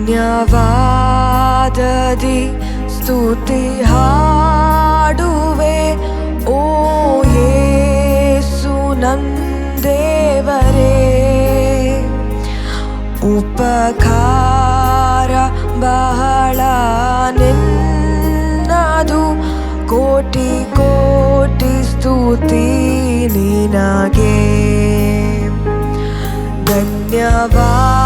ಧನ್ಯವಾದದಿ ಸ್ತುತಿ ಹಾಡುವೆ ಓ ಯೇಸು ನಂದೇವರೇ. ಉಪಕಾರ ಬಹಳ ನಿನ್ನದು, ಕೋಟಿ ಕೋಟಿ ಸ್ತುತಿ ನಿನಗೆ. ಧನ್ಯವಾದದಿ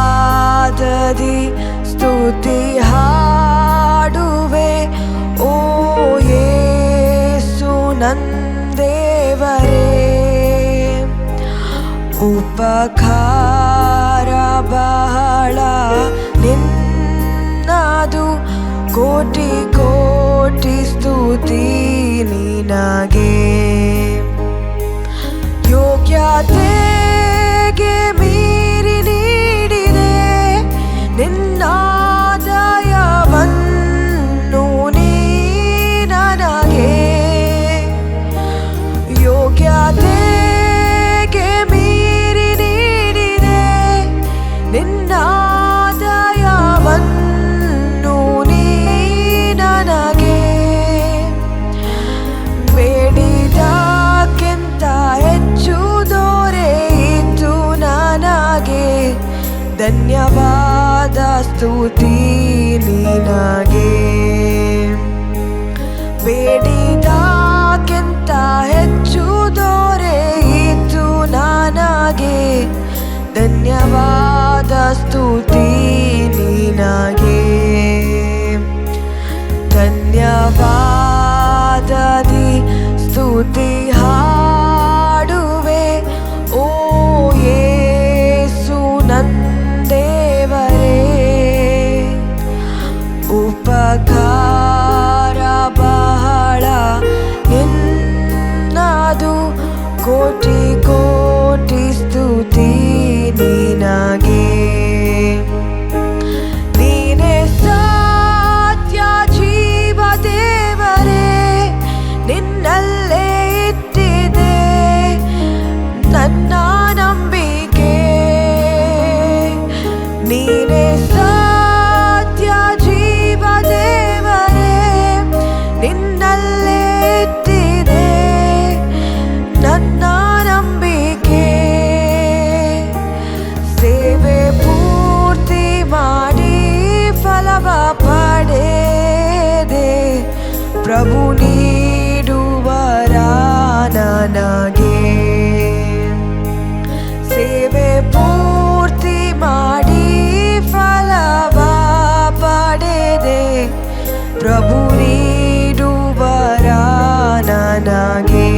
ಸ್ತುತಿ ಹಾಡುವೆ ಓ ಯೇಸು ನಂದೇವರೇ. ಉಪಕಾರ ಬಹಳ ನಿನ್ನದು, ಕೋಟಿ ಕೋಟಿ ಸ್ತುತಿ ನಿನಗೆ. ಯೋಗ್ಯತೆಗೆ ಮೀರಿ ನೀಡಿದೆ ನಿನ್ನಾದಯವನ್ನು ನೀ ನನಗೆ. ಯೋಗ್ಯತೆಗೆ ಮೀರಿ ನೀಡಿದೆ ನಿನ್ನಾದಯವನ್ನು ನೀ ನನಗೆ. ಬೇಡಿದಕ್ಕಿಂತ ಹೆಚ್ಚು ದೊರೆಯಿತು ನನಗೆ. ಧನ್ಯವಾದ ಸ್ತುತಿ ನಿನಗೆ. ಬೇಡಿದಕ್ಕಿಂತ ಹೆಚ್ಚು ದೊರೆಯಿತು ನನಗೆ. ಧನ್ಯವಾದ ಸ್ತುತಿ ನಿನಗೆ. ಧನ್ಯವಾದದಿ ಸ್ತುತಿ ಹಾಡುವೆ ಓ ಯೇಸು ನಂದೇವರೇ. ಉಪಕಾರ ಬಹಳ ನಿನ್ನದು, ಕೋಟಿ ಕೋಟಿ ಸ್ತುತಿ ನಿನಗೆ. ನೀನೇ ಸತ್ಯ ಜೀವ ದೇವರೇ, ನಿನ್ನಲ್ಲೇ ಇಟ್ಟಿದೆ ನನ್ನ ನಂಬಿಕೆ. ನೀನೇ ಸತ್ಯ ಜೀವ ದೇವರೇ, ನಿನ್ನಲ್ಲೇ ಇಟ್ಟಿದೆ ನನ್ನ ನಂಬಿಕೆ. ಸೇವೆ ಪೂರ್ತಿ ಮಾಡಿ ಫಲವ ಪಡೆದೆ, ಪ್ರಭು ನೀಡುವರ ನನಗೆ. ಸೇವೆ ಪೂರ್ತಿ ಮಾಡಿ ಫಲವ ಪಡೆದೆ, ಪ್ರಭು ನೀಡುವರ ನನಗೆ.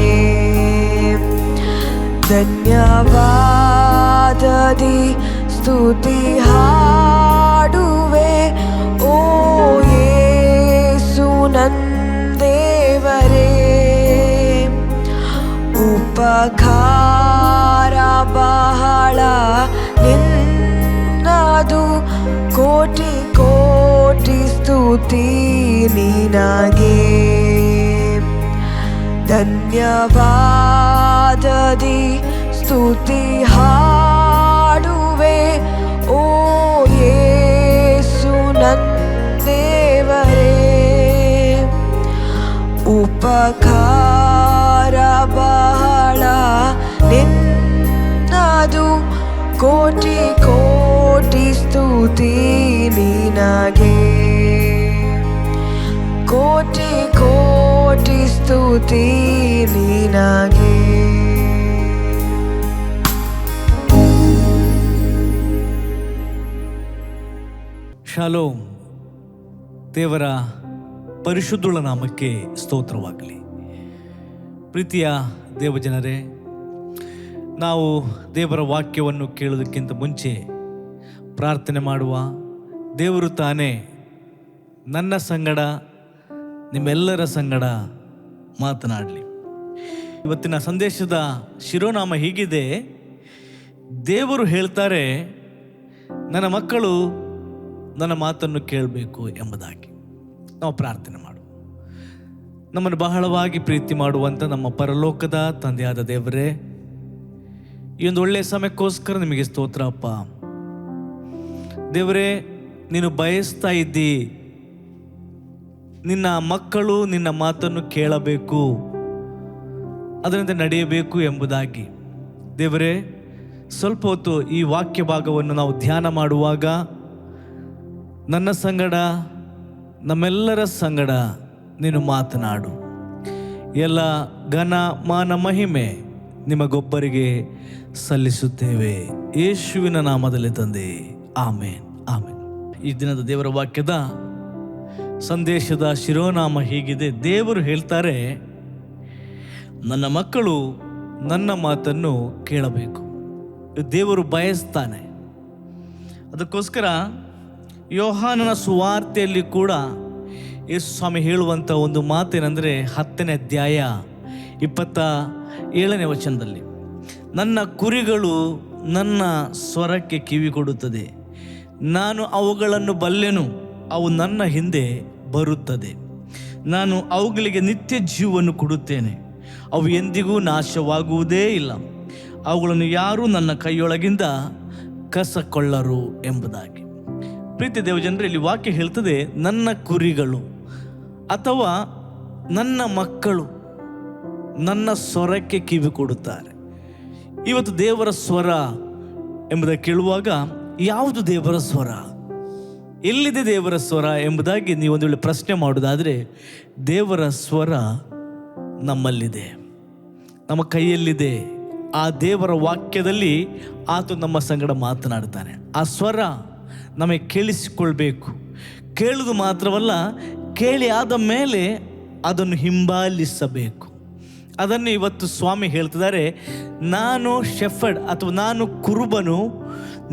ಧನ್ಯವಾದದಿ ಸ್ತುತಿ ಹಾಡುವೆ ಓ ಯೇಸು ನಂದೇವರೇ. ಉಪಕಾರ ಬಹಳ ನಿನ್ನದು, ಕೋಟಿ ಕೋಟಿ ಸ್ತುತಿ ನಿನಗೆ. ಧನ್ಯವಾದದಿ ಸ್ತುತಿ ಹಾಡುವೆ ಓ ಯೇಸು ನಂದೇವರೇ. ಉಪಕಾರ ಬಹಳ ನಿನ್ನದು, ಕೋಟಿ ಕೋಟಿ ಸ್ತುತಿ ನಿನಗೆ. ಕೋಟಿ ಕೋಟಿ ಸ್ತುತಿ ನಿನಗೆ. ಶಾಲೋಮ್. ದೇವರ ಪರಿಶುದ್ಧುಳ ನಾಮಕ್ಕೆ ಸ್ತೋತ್ರವಾಗಲಿ. ಪ್ರೀತಿಯ ದೇವಜನರೇ, ನಾವು ದೇವರ ವಾಕ್ಯವನ್ನು ಕೇಳೋದಕ್ಕಿಂತ ಮುಂಚೆ ಪ್ರಾರ್ಥನೆ ಮಾಡುವ. ದೇವರು ತಾನೇ ನನ್ನ ಸಂಗಡ ನಿಮ್ಮೆಲ್ಲರ ಸಂಗಡ ಮಾತನಾಡಲಿ. ಇವತ್ತಿನ ಸಂದೇಶದ ಶಿರೋನಾಮ ಹೀಗಿದೆ: ದೇವರು ಹೇಳ್ತಾರೆ, ನನ್ನ ಮಕ್ಕಳು ನನ್ನ ಮಾತನ್ನು ಕೇಳಬೇಕು ಎಂಬುದಾಗಿ. ನಾವು ಪ್ರಾರ್ಥನೆ ಮಾಡುವ. ನಮ್ಮನ್ನು ಬಹಳವಾಗಿ ಪ್ರೀತಿ ಮಾಡುವಂಥ ನಮ್ಮ ಪರಲೋಕದ ತಂದೆಯಾದ ದೇವರೇ, ಈ ಒಂದು ಒಳ್ಳೆಯ ಸಮಯಕ್ಕೋಸ್ಕರ ನಿಮಗೆ ಸ್ತೋತ್ರ ಅಪ್ಪ. ದೇವರೇ, ನೀನು ಬಯಸ್ತಾ ಇದ್ದಿ, ನಿನ್ನ ಮಕ್ಕಳು ನಿನ್ನ ಮಾತನ್ನು ಕೇಳಬೇಕು, ಅದರಂತೆ ನಡೆಯಬೇಕು ಎಂಬುದಾಗಿ. ದೇವರೇ, ಸ್ವಲ್ಪ ಹೊತ್ತು ಈ ವಾಕ್ಯ ಭಾಗವನ್ನು ನಾವು ಧ್ಯಾನ ಮಾಡುವಾಗ ನನ್ನ ಸಂಗಡ, ನಮ್ಮೆಲ್ಲರ ಸಂಗಡ ನೀನು ಮಾತನಾಡು. ಎಲ್ಲ ಘನ ಮಾನ ಮಹಿಮೆ ನಿಮಗೊಬ್ಬರಿಗೆ ಸಲ್ಲಿಸುತ್ತೇವೆ, ಯೇಸುವಿನ ನಾಮದಲ್ಲಿ ತಂದೆ, ಆಮೇನ್ ಆಮೇನ್. ಈ ದಿನದ ದೇವರ ವಾಕ್ಯದ ಸಂದೇಶದ ಶಿರೋನಾಮ ಹೀಗಿದೆ. ದೇವರು ಹೇಳ್ತಾರೆ, ನನ್ನ ಮಕ್ಕಳು ನನ್ನ ಮಾತನ್ನು ಕೇಳಬೇಕು. ದೇವರು ಬಯಸ್ತಾನೆ. ಅದಕ್ಕೋಸ್ಕರ ಯೋಹಾನನ ಸುವಾರ್ತೆಯಲ್ಲಿ ಕೂಡ ಯೇಸು ಸ್ವಾಮಿ ಹೇಳುವಂಥ ಒಂದು ಮಾತೇನೆಂದರೆ 10ನೇ ಅಧ್ಯಾಯ 27ನೇ ವಚನದಲ್ಲಿ, ನನ್ನ ಕುರಿಗಳು ನನ್ನ ಸ್ವರಕ್ಕೆ ಕಿವಿ ಕೊಡುತ್ತದೆ, ನಾನು ಅವುಗಳನ್ನು ಬಲ್ಲೆನು, ಅವು ನನ್ನ ಹಿಂದೆ ಬರುತ್ತದೆ, ನಾನು ಅವುಗಳಿಗೆ ನಿತ್ಯ ಜೀವವನ್ನು ಕೊಡುತ್ತೇನೆ, ಅವು ಎಂದಿಗೂ ನಾಶವಾಗುವುದೇ ಇಲ್ಲ, ಅವುಗಳನ್ನು ಯಾರೂ ನನ್ನ ಕೈಯೊಳಗಿಂದ ಕಸಕೊಳ್ಳರು ಎಂಬುದಾಗಿ. ಪ್ರೀತಿ ದೇವಜನರೇ, ಇಲ್ಲಿ ವಾಕ್ಯ ಹೇಳ್ತದೆ, ನನ್ನ ಕುರಿಗಳು ಅಥವಾ ನನ್ನ ಮಕ್ಕಳು ನನ್ನ ಸ್ವರಕ್ಕೆ ಕಿವಿ ಕೊಡುತ್ತಾರೆ. ಇವತ್ತು ದೇವರ ಸ್ವರ ಎಂಬುದಾಗಿ ಕೇಳುವಾಗ ಯಾವುದು ದೇವರ ಸ್ವರ, ಎಲ್ಲಿದೆ ದೇವರ ಸ್ವರ ಎಂಬುದಾಗಿ ನೀವು ಒಂದು ವೇಳೆ ಪ್ರಶ್ನೆ ಮಾಡೋದಾದರೆ, ದೇವರ ಸ್ವರ ನಮ್ಮಲ್ಲಿದೆ, ನಮ್ಮ ಕೈಯಲ್ಲಿದೆ. ಆ ದೇವರ ವಾಕ್ಯದಲ್ಲಿ ಆತ ನಮ್ಮ ಸಂಗಡ ಮಾತನಾಡ್ತಾನೆ. ಆ ಸ್ವರ ನಮಗೆ ಕೇಳಿಸಿಕೊಳ್ಬೇಕು. ಕೇಳುವುದು ಮಾತ್ರವಲ್ಲ, ಕೇಳಿ ಆದ ಮೇಲೆ ಅದನ್ನು ಹಿಂಬಾಲಿಸಬೇಕು. ಅದನ್ನು ಇವತ್ತು ಸ್ವಾಮಿ ಹೇಳ್ತಿದ್ದಾರೆ, ನಾನು ಶೆಫರ್ಡ್ ಅಥವಾ ನಾನು ಕುರುಬನು,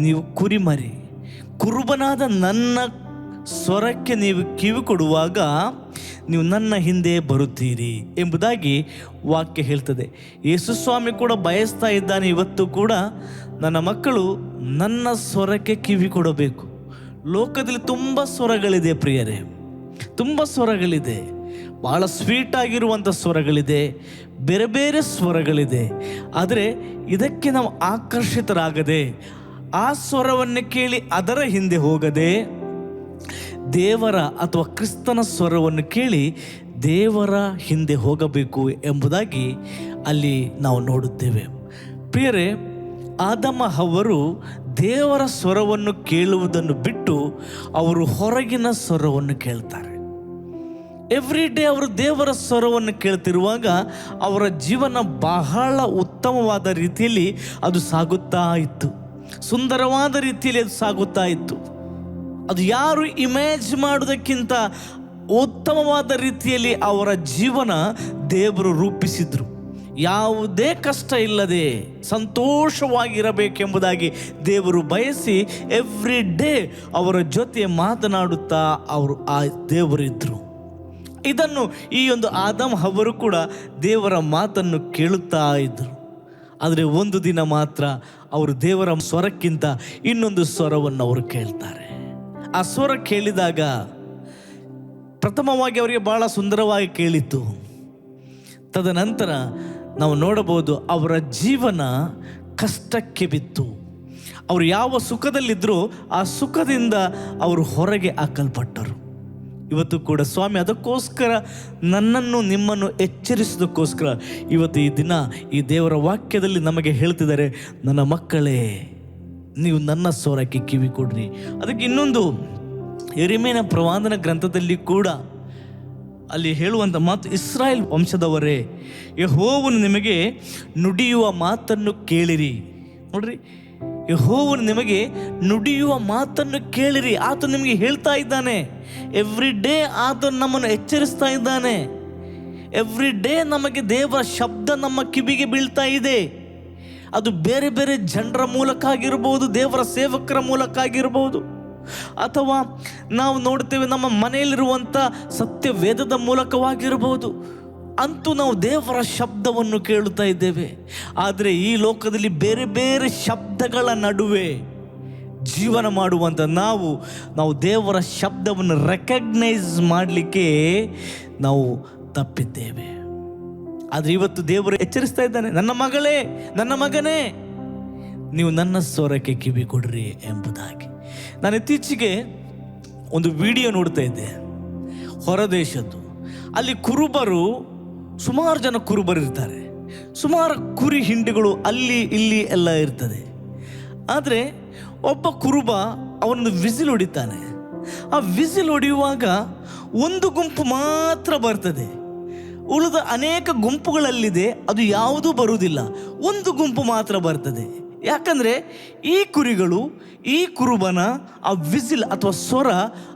ನೀವು ಕುರಿಮರಿ. ಕುರುಬನಾದ ನನ್ನ ಸ್ವರಕ್ಕೆ ನೀವು ಕಿವಿ ಕೊಡುವಾಗ ನೀವು ನನ್ನ ಹಿಂದೆ ಬರುತ್ತೀರಿ ಎಂಬುದಾಗಿ ವಾಕ್ಯ ಹೇಳ್ತದೆ. ಯೇಸು ಸ್ವಾಮಿ ಕೂಡ ಬಯಸ್ತಾ ಇದ್ದಾನೆ, ಇವತ್ತು ಕೂಡ ನನ್ನ ಮಕ್ಕಳು ನನ್ನ ಸ್ವರಕ್ಕೆ ಕಿವಿ ಕೊಡಬೇಕು. ಲೋಕದಲ್ಲಿ ತುಂಬ ಸ್ವರಗಳಿದೆ ಪ್ರಿಯರೇ, ತುಂಬ ಸ್ವರಗಳಿದೆ. ಭಾಳ ಸ್ವೀಟ್ ಆಗಿರುವಂಥ ಸ್ವರಗಳಿದೆ, ಬೇರೆ ಬೇರೆ ಸ್ವರಗಳಿದೆ. ಆದರೆ ಇದಕ್ಕೆ ನಾವು ಆಕರ್ಷಿತರಾಗದೆ, ಆ ಸ್ವರವನ್ನು ಕೇಳಿ ಅದರ ಹಿಂದೆ ಹೋಗದೆ, ದೇವರ ಅಥವಾ ಕ್ರಿಸ್ತನ ಸ್ವರವನ್ನು ಕೇಳಿ ದೇವರ ಹಿಂದೆ ಹೋಗಬೇಕು ಎಂಬುದಾಗಿ ಅಲ್ಲಿ ನಾವು ನೋಡುತ್ತೇವೆ. ಪ್ರಿಯರೇ, ಆದಮ ಹವ್ವರು ದೇವರ ಸ್ವರವನ್ನು ಕೇಳುವುದನ್ನು ಬಿಟ್ಟು ಅವರು ಹೊರಗಿನ ಸ್ವರವನ್ನು ಕೇಳ್ತಾರೆ. ಎವ್ರಿ ಡೇ ಅವರು ದೇವರ ಸ್ವರವನ್ನು ಕೇಳ್ತಿರುವಾಗ ಅವರ ಜೀವನ ಬಹಳ ಉತ್ತಮವಾದ ರೀತಿಯಲ್ಲಿ ಅದು ಸಾಗುತ್ತಾ ಇತ್ತು, ಸುಂದರವಾದ ರೀತಿಯಲ್ಲಿ ಅದು ಸಾಗುತ್ತಾ ಇತ್ತು. ಅದು ಯಾರು ಇಮೇಜ್ ಮಾಡೋದಕ್ಕಿಂತ ಉತ್ತಮವಾದ ರೀತಿಯಲ್ಲಿ ಅವರ ಜೀವನ ದೇವರು ರೂಪಿಸಿದ್ರು. ಯಾವುದೇ ಕಷ್ಟ ಇಲ್ಲದೆ ಸಂತೋಷವಾಗಿರಬೇಕೆಂಬುದಾಗಿ ದೇವರು ಬಯಸಿ ಎವ್ರಿ ಡೇ ಅವರ ಜೊತೆ ಮಾತನಾಡುತ್ತಾ ಅವರು ಆ ದೇವರಿದ್ದರು. ಇದನ್ನು ಈ ಒಂದು ಆದಮ್ ಹವ್ವರು ಕೂಡ ದೇವರ ಮಾತನ್ನು ಕೇಳುತ್ತಾ ಇದ್ದರು. ಆದರೆ ಒಂದು ದಿನ ಮಾತ್ರ ಅವರು ದೇವರ ಸ್ವರಕ್ಕಿಂತ ಇನ್ನೊಂದು ಸ್ವರವನ್ನು ಅವರು ಕೇಳ್ತಾರೆ. ಆ ಸ್ವರ ಕೇಳಿದಾಗ ಪ್ರಥಮವಾಗಿ ಅವರಿಗೆ ಬಹಳ ಸುಂದರವಾಗಿ ಕೇಳಿತ್ತು. ತದನಂತರ ನಾವು ನೋಡಬಹುದು ಅವರ ಜೀವನ ಕಷ್ಟಕ್ಕೆ ಬಿತ್ತು. ಅವರು ಯಾವ ಸುಖದಲ್ಲಿದ್ದರೂ ಆ ಸುಖದಿಂದ ಅವರು ಹೊರಗೆ ಹಾಕಲ್ಪಟ್ಟರು. ಇವತ್ತು ಕೂಡ ಸ್ವಾಮಿ ಅದಕ್ಕೋಸ್ಕರ ನನ್ನನ್ನು ನಿಮ್ಮನ್ನು ಎಚ್ಚರಿಸೋದಕ್ಕೋಸ್ಕರ ಇವತ್ತು ಈ ದಿನ ಈ ದೇವರ ವಾಕ್ಯದಲ್ಲಿ ನಮಗೆ ಹೇಳ್ತಿದ್ದಾರೆ, ನನ್ನ ಮಕ್ಕಳೇ, ನೀವು ನನ್ನ ಸ್ವರಕ್ಕೆ ಕಿವಿ ಕೊಡ್ರಿ. ಅದಕ್ಕೆ ಇನ್ನೊಂದು ಯೆರೆಮೀಯನ ಪ್ರವಾದನ ಗ್ರಂಥದಲ್ಲಿ ಕೂಡ ಅಲ್ಲಿ ಹೇಳುವಂಥ ಮಾತು, ಇಸ್ರಾಯೇಲ್ ವಂಶದವರೇ, ಯೆಹೋವನು ನಿಮಗೆ ನುಡಿಯುವ ಮಾತನ್ನು ಕೇಳಿರಿ. ನೋಡ್ರಿ, ಯೆಹೋವನು ನಿಮಗೆ ನುಡಿಯುವ ಮಾತನ್ನು ಕೇಳಿರಿ. ಆತ ನಿಮಗೆ ಹೇಳ್ತಾ ಇದ್ದಾನೆ. ಎವ್ರಿ ಡೇ ಆತ ನಮ್ಮನ್ನು ಎಚ್ಚರಿಸ್ತಾ ಇದ್ದಾನೆ. ಎವ್ರಿ ಡೇ ನಮಗೆ ದೇವರ ಶಬ್ದ ನಮ್ಮ ಕಿವಿಗೆ ಬೀಳ್ತಾ ಇದೆ. ಅದು ಬೇರೆ ಬೇರೆ ಜನರ ಮೂಲಕ ಆಗಿರ್ಬೋದು, ದೇವರ ಸೇವಕರ ಮೂಲಕ ಆಗಿರ್ಬೋದು, ಅಥವಾ ನಾವು ನೋಡ್ತೇವೆ ನಮ್ಮ ಮನೆಯಲ್ಲಿರುವಂಥ ಸತ್ಯ ವೇದದ ಮೂಲಕವಾಗಿರ್ಬೋದು. ಅಂತೂ ನಾವು ದೇವರ ಶಬ್ದವನ್ನು ಕೇಳುತ್ತಾ ಇದ್ದೇವೆ. ಆದರೆ ಈ ಲೋಕದಲ್ಲಿ ಬೇರೆ ಬೇರೆ ಶಬ್ದಗಳ ನಡುವೆ ಜೀವನ ಮಾಡುವಂಥ ನಾವು ದೇವರ ಶಬ್ದವನ್ನು ರೆಕಗ್ನೈಸ್ ಮಾಡಲಿಕ್ಕೆ ನಾವು ತಪ್ಪಿದ್ದೇವೆ. ಆದರೆ ಇವತ್ತು ದೇವರು ಎಚ್ಚರಿಸ್ತಾ ಇದ್ದಾನೆ, ನನ್ನ ಮಗಳೇ, ನನ್ನ ಮಗನೇ, ನೀವು ನನ್ನ ಸ್ವರಕ್ಕೆ ಕಿವಿ ಕೊಡ್ರಿ ಎಂಬುದಾಗಿ. ನಾನು ಇತ್ತೀಚೆಗೆ ಒಂದು ವಿಡಿಯೋ ನೋಡ್ತಾ ಇದ್ದೆ, ಹೊರದೇಶದ್ದು. ಅಲ್ಲಿ ಕುರುಬರು, ಸುಮಾರು ಜನ ಕುರುಬರು ಇರ್ತಾರೆ, ಸುಮಾರು ಕುರಿ ಹಿಂಡುಗಳು ಅಲ್ಲಿ ಇಲ್ಲಿ ಎಲ್ಲ ಇರ್ತದೆ. ಆದರೆ ಒಬ್ಬ ಕುರುಬ ಅವನೊಂದು ವಿಸಿಲ್ ಹೊಡಿತಾನೆ. ಆ ವಿಸಿಲ್ ಹೊಡೆಯುವಾಗ ಒಂದು ಗುಂಪು ಮಾತ್ರ ಬರ್ತದೆ, ಉಳಿದ ಅನೇಕ ಗುಂಪುಗಳಲ್ಲಿದೆ, ಅದು ಯಾವುದೂ ಬರುವುದಿಲ್ಲ. ಒಂದು ಗುಂಪು ಮಾತ್ರ ಬರ್ತದೆ. ಯಾಕಂದರೆ ಈ ಕುರಿಗಳು ಈ ಕುರುಬನ ಆ ವಿಸಿಲ್ ಅಥವಾ ಸ್ವರ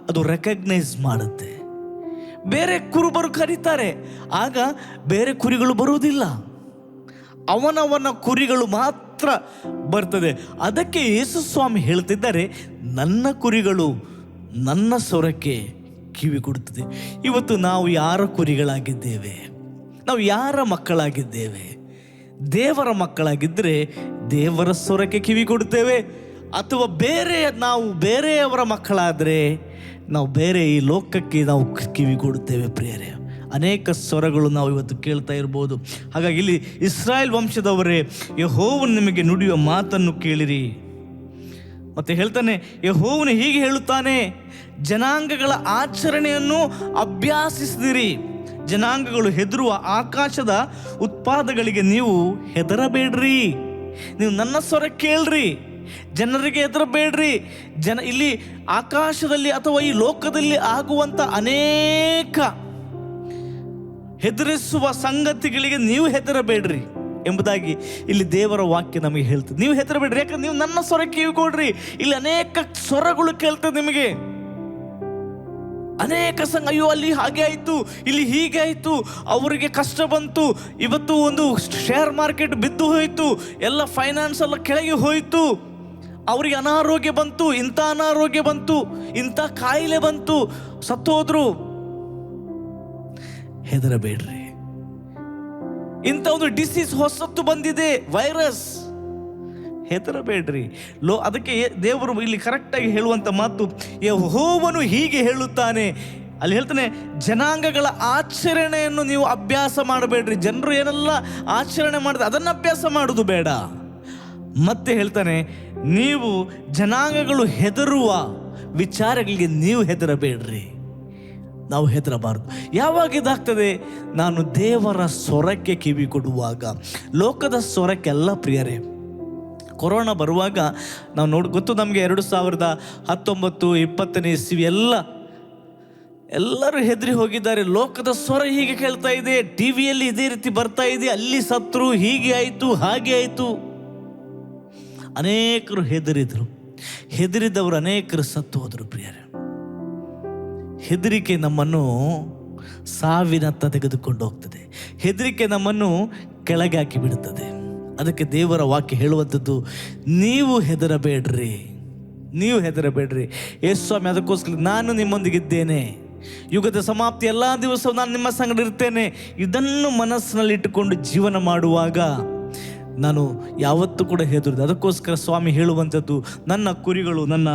ಅದು ರೆಕಗ್ನೈಸ್ ಮಾಡುತ್ತೆ. ಬೇರೆ ಕುರುಬರು ಕರೀತಾರೆ, ಆಗ ಬೇರೆ ಕುರಿಗಳು ಬರುವುದಿಲ್ಲ, ಅವನವನ ಕುರಿಗಳು ಮಾತ್ರ ಬರ್ತದೆ. ಅದಕ್ಕೆ ಯೇಸು ಸ್ವಾಮಿ ಹೇಳ್ತಿದ್ದಾರೆ, ನನ್ನ ಕುರಿಗಳು ನನ್ನ ಸ್ವರಕ್ಕೆ ಕಿವಿ ಕೊಡುತ್ತದೆ. ಇವತ್ತು ನಾವು ಯಾರ ಕುರಿಗಳಾಗಿದ್ದೇವೆ? ನಾವು ಯಾರ ಮಕ್ಕಳಾಗಿದ್ದೇವೆ? ದೇವರ ಮಕ್ಕಳಾಗಿದ್ದರೆ ದೇವರ ಸ್ವರಕ್ಕೆ ಕಿವಿ ಕೊಡುತ್ತೇವೆ, ಅಥವಾ ನಾವು ಬೇರೆಯವರ ಮಕ್ಕಳಾದರೆ ನಾವು ಬೇರೆ ಈ ಲೋಕಕ್ಕೆ ನಾವು ಕಿವಿ ಕೊಡುತ್ತೇವೆ. ಪ್ರಿಯರೇ, ಅನೇಕ ಸ್ವರಗಳು ನಾವು ಇವತ್ತು ಕೇಳ್ತಾ ಇರ್ಬೋದು. ಹಾಗಾಗಿ ಇಲ್ಲಿ ಇಸ್ರಾಯೇಲ್ ವಂಶದವರೇ, ಯೆಹೋವನು ನಿಮಗೆ ನುಡಿಯುವ ಮಾತನ್ನು ಕೇಳಿರಿ. ಮತ್ತೆ ಹೇಳ್ತಾನೆ, ಯೆಹೋವನು ಹೀಗೆ ಹೇಳುತ್ತಾನೆ, ಜನಾಂಗಗಳ ಆಚರಣೆಯನ್ನು ಅಭ್ಯಾಸಿಸಿದಿರಿ. ಜನಾಂಗಗಳು ಹೆದರುವ ಆಕಾಶದ ಉತ್ಪಾದಗಳಿಗೆ ನೀವು ಹೆದರಬೇಡ್ರಿ. ನೀವು ನನ್ನ ಸ್ವರ ಕೇಳ್ರಿ, ಜನರಿಗೆ ಹೆದರಬೇಡ್ರಿ. ಇಲ್ಲಿ ಆಕಾಶದಲ್ಲಿ ಅಥವಾ ಈ ಲೋಕದಲ್ಲಿ ಆಗುವಂಥ ಅನೇಕ ಹೆದರಿಸುವ ಸಂಗತಿಗಳಿಗೆ ನೀವು ಹೆದರಬೇಡ್ರಿ ಎಂಬುದಾಗಿ ಇಲ್ಲಿ ದೇವರ ವಾಕ್ಯ ನಮಗೆ ಹೇಳ್ತದೆ. ನೀವು ಹೆದರಬೇಡ್ರಿ, ಯಾಕಂದ್ರೆ ನೀವು ನನ್ನ ಸ್ವರ ಕಿವಿ ಕೊಡ್ರಿ. ಇಲ್ಲಿ ಅನೇಕ ಸ್ವರಗಳು ಕೇಳ್ತದೆ ನಿಮಗೆ, ಅನೇಕ ಅಯ್ಯೋ ಅಲ್ಲಿ ಹಾಗೆ ಆಯಿತು, ಇಲ್ಲಿ ಹೀಗೆ ಆಯಿತು, ಅವರಿಗೆ ಕಷ್ಟ ಬಂತು, ಇವತ್ತು ಒಂದು ಶೇರ್ ಮಾರ್ಕೆಟ್ ಬಿದ್ದು ಹೋಯಿತು, ಎಲ್ಲ ಫೈನಾನ್ಸ್ ಎಲ್ಲ ಕೆಳಗೆ ಹೋಯಿತು, ಅವರಿಗೆ ಅನಾರೋಗ್ಯ ಬಂತು, ಇಂಥ ಅನಾರೋಗ್ಯ ಬಂತು, ಇಂಥ ಕಾಯಿಲೆ ಬಂತು, ಸತ್ತೋದ್ರು. ಹೆದರಬೇಡ್ರಿ. ಇಂಥ ಒಂದು ಡಿಸೀಸ್ ಹೊಸತ್ತು ಬಂದಿದೆ, ವೈರಸ್, ಹೆದರಬೇಡ್ರಿ. ಅದಕ್ಕೆ ದೇವರು ಇಲ್ಲಿ ಕರೆಕ್ಟಾಗಿ ಹೇಳುವಂಥ ಮಾತು, ಯೆಹೋವನು ಹೀಗೆ ಹೇಳುತ್ತಾನೆ. ಅಲ್ಲಿ ಹೇಳ್ತಾನೆ, ಜನಾಂಗಗಳ ಆಚರಣೆಯನ್ನು ನೀವು ಅಭ್ಯಾಸ ಮಾಡಬೇಡ್ರಿ. ಜನರು ಏನೆಲ್ಲ ಆಚರಣೆ ಮಾಡಿದ್ರೆ ಅದನ್ನು ಅಭ್ಯಾಸ ಮಾಡೋದು ಬೇಡ. ಮತ್ತೆ ಹೇಳ್ತಾನೆ, ನೀವು ಜನಾಂಗಗಳು ಹೆದರುವ ವಿಚಾರಗಳಿಗೆ ನೀವು ಹೆದರಬೇಡ್ರಿ. ನಾವು ಹೆದರಬಾರ್ದು. ಯಾವಾಗ ಇದಾಗ್ತದೆ? ನಾನು ದೇವರ ಸ್ವರಕ್ಕೆ ಕಿವಿ ಕೊಡುವಾಗ. ಲೋಕದ ಸ್ವರಕ್ಕೆಲ್ಲ ಪ್ರಿಯರೇ, ಕೊರೋನಾ ಬರುವಾಗ ನಾವು ಗೊತ್ತು ನಮಗೆ 2019, 2020 ಇಸ್ವಿ ಎಲ್ಲರೂ ಹೆದರಿ ಹೋಗಿದ್ದಾರೆ. ಲೋಕದ ಸ್ವರ ಹೀಗೆ ಕೇಳ್ತಾ ಇದೆ, ಟಿವಿಯಲ್ಲಿ ಇದೇ ರೀತಿ ಬರ್ತಾ ಇದೆ, ಅಲ್ಲಿ ಸತ್ರು, ಹೀಗೆ ಆಯಿತು, ಹಾಗೆ ಆಯಿತು. ಅನೇಕರು ಹೆದರಿದವರು ಅನೇಕರು ಸತ್ತು ಹೋದರು. ಪ್ರಿಯರೇ, ಹೆದರಿಕೆ ನಮ್ಮನ್ನು ಸಾವಿನತ್ತ ತೆಗೆದುಕೊಂಡು ಹೋಗ್ತದೆ. ಹೆದರಿಕೆ ನಮ್ಮನ್ನು ಕೆಳಗೆ ಹಾಕಿ ಬಿಡುತ್ತದೆ. ಅದಕ್ಕೆ ದೇವರ ವಾಕ್ಯ ಹೇಳುವಂಥದ್ದು, ನೀವು ಹೆದರಬೇಡ್ರಿ. ಯೇಸು ಸ್ವಾಮಿ ಅದಕ್ಕೋಸ್ಕರ ನಾನು ನಿಮ್ಮೊಂದಿಗಿದ್ದೇನೆ, ಯುಗದ ಸಮಾಪ್ತಿ ಎಲ್ಲ ದಿವಸ ನಾನು ನಿಮ್ಮ ಸಂಗಡ ಇರ್ತೇನೆ. ಇದನ್ನು ಮನಸ್ಸಿನಲ್ಲಿ ಇಟ್ಟುಕೊಂಡು ಜೀವನ ಮಾಡುವಾಗ ನಾನು ಯಾವತ್ತೂ ಕೂಡ ಹೆದರುದು. ಅದಕ್ಕೋಸ್ಕರ ಸ್ವಾಮಿ ಹೇಳುವಂಥದ್ದು, ನನ್ನ ಕುರಿಗಳು ನನ್ನ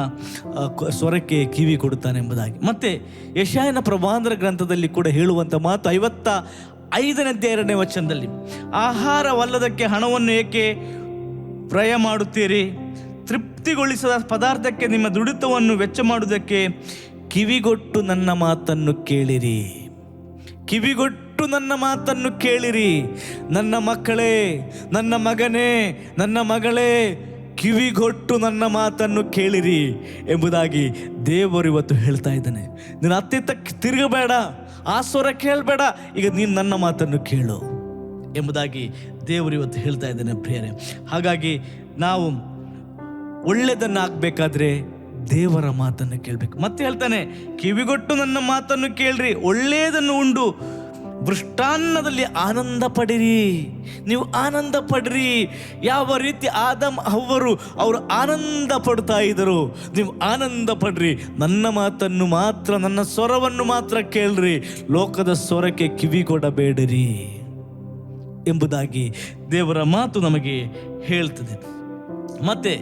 ಸ್ವರಕ್ಕೆ ಕಿವಿ ಕೊಡುತ್ತಾನೆ ಎಂಬುದಾಗಿ. ಮತ್ತು ಯೆಶಾಯನ ಪ್ರವಾದನ ಗ್ರಂಥದಲ್ಲಿ ಕೂಡ ಹೇಳುವಂಥ ಮಾತು 55ನೇ ಅಧ್ಯಾಯ 2ನೇ ವಚನದಲ್ಲಿ, ಆಹಾರವಲ್ಲದಕ್ಕೆ ಹಣವನ್ನು ಏಕೆ ವ್ಯಯ ಮಾಡುತ್ತೀರಿ? ತೃಪ್ತಿಗೊಳಿಸದ ಪದಾರ್ಥಕ್ಕೆ ನಿಮ್ಮ ದುಡಿತವನ್ನು ವೆಚ್ಚ ಮಾಡುವುದಕ್ಕೆ ಕಿವಿಗೊಟ್ಟು ನನ್ನ ಮಾತನ್ನು ಕೇಳಿರಿ. ನನ್ನ ಮಾತನ್ನು ಕೇಳಿರಿ. ನನ್ನ ಮಕ್ಕಳೇ, ನನ್ನ ಮಗನೇ, ನನ್ನ ಮಗಳೇ, ಕಿವಿಗೊಟ್ಟು ನನ್ನ ಮಾತನ್ನು ಕೇಳಿರಿ ಎಂಬುದಾಗಿ ದೇವರು ಇವತ್ತು ಹೇಳ್ತಾ ಇದ್ದಾನೆ. ನೀನು ಅತ್ತಿತ್ತ ತಿರುಗಬೇಡ, ಆ ಸ್ವರ ಕೇಳಬೇಡ, ಈಗ ನೀನು ನನ್ನ ಮಾತನ್ನು ಕೇಳು ಎಂಬುದಾಗಿ ದೇವರು ಇವತ್ತು ಹೇಳ್ತಾ ಇದ್ದಾನೆ. ಪ್ರಿಯರೇ, ಹಾಗಾಗಿ ನಾವು ಒಳ್ಳೆಯದನ್ನು ಆಗಬೇಕಾದ್ರೆ ದೇವರ ಮಾತನ್ನು ಕೇಳಬೇಕು. ಮತ್ತೆ ಹೇಳ್ತಾನೆ, ಕಿವಿಗೊಟ್ಟು ನನ್ನ ಮಾತನ್ನು ಕೇಳ್ರಿ, ಒಳ್ಳೆಯದನ್ನು ಉಂಡು ಮೃಷ್ಟಾನ್ನದಲ್ಲಿ ಆನಂದ ಪಡಿರಿ. ನೀವು ಆನಂದ ಪಡ್ರಿ. ಯಾವ ರೀತಿ ಆದಮ್ ಹವ್ವರು ಅವರು ಆನಂದ ಪಡ್ತಾ ಇದ್ದರು, ನೀವು ಆನಂದ ಪಡ್ರಿ. ನನ್ನ ಮಾತನ್ನು ಮಾತ್ರ, ನನ್ನ ಸ್ವರವನ್ನು ಮಾತ್ರ ಕೇಳ್ರಿ, ಲೋಕದ ಸ್ವರಕ್ಕೆ ಕಿವಿ ಕೊಡಬೇಡಿರಿ ಎಂಬುದಾಗಿ ದೇವರ ಮಾತು ನಮಗೆ ಹೇಳ್ತದೆ. ಮತ್ತೆ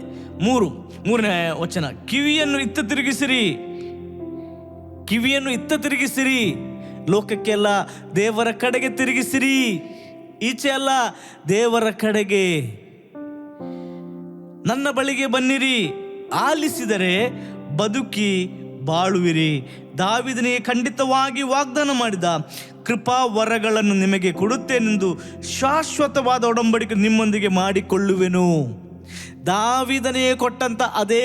ಮೂರನೇ ವಚನ, ಕಿವಿಯನ್ನು ಇತ್ತ ತಿರುಗಿಸಿರಿ. ಲೋಕಕ್ಕೆಲ್ಲ ದೇವರ ಕಡೆಗೆ ತಿರುಗಿಸಿರಿ, ಈಚೆ ಅಲ್ಲ, ದೇವರ ಕಡೆಗೆ. ನನ್ನ ಬಳಿಗೆ ಬನ್ನಿರಿ, ಆಲಿಸಿದರೆ ಬದುಕಿ ಬಾಳುವಿರಿ. ದಾವೀದನಿಗೆ ಖಂಡಿತವಾಗಿ ವಾಗ್ದಾನ ಮಾಡಿದ ಕೃಪಾ ವರಗಳನ್ನು ನಿಮಗೆ ಕೊಡುತ್ತೇನೆಂದು ಶಾಶ್ವತವಾದ ಒಡಂಬಡಿಕೆ ನಿಮ್ಮೊಂದಿಗೆ ಮಾಡಿಕೊಳ್ಳುವೆನು. ದಾವೀದನಿಗೆ ಕೊಟ್ಟಂಥ ಅದೇ